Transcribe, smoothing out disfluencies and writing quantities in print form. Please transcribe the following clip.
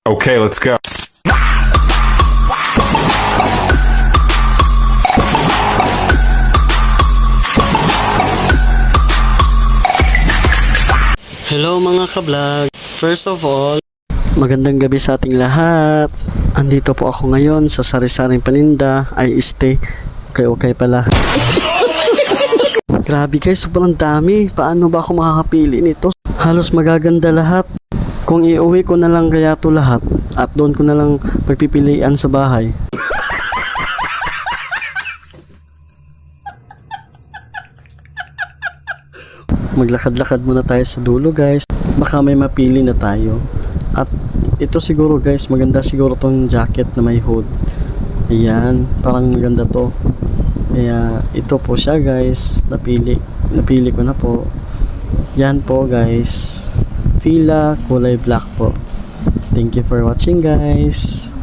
Okay, let's go. Hello mga ka-vlog! First of all, magandang gabi sa ating lahat. Andito po ako ngayon sa sari-saring paninda. Ay stay. Okay pala. Grabe guys, sobrang dami. Paano ba ako makakapili nito? Halos magaganda lahat. Kung iuwi ko na lang kaya to lahat at doon ko na lang pagpipilian sa bahay. Maglakad-lakad muna tayo sa dulo guys. Baka may mapili na tayo. At ito siguro guys, maganda siguro tong jacket na may hood. Ayan, parang maganda to. Kaya ito po siya guys. Napili ko na po. Yan po guys. Fila kulay black po. Thank you for watching guys.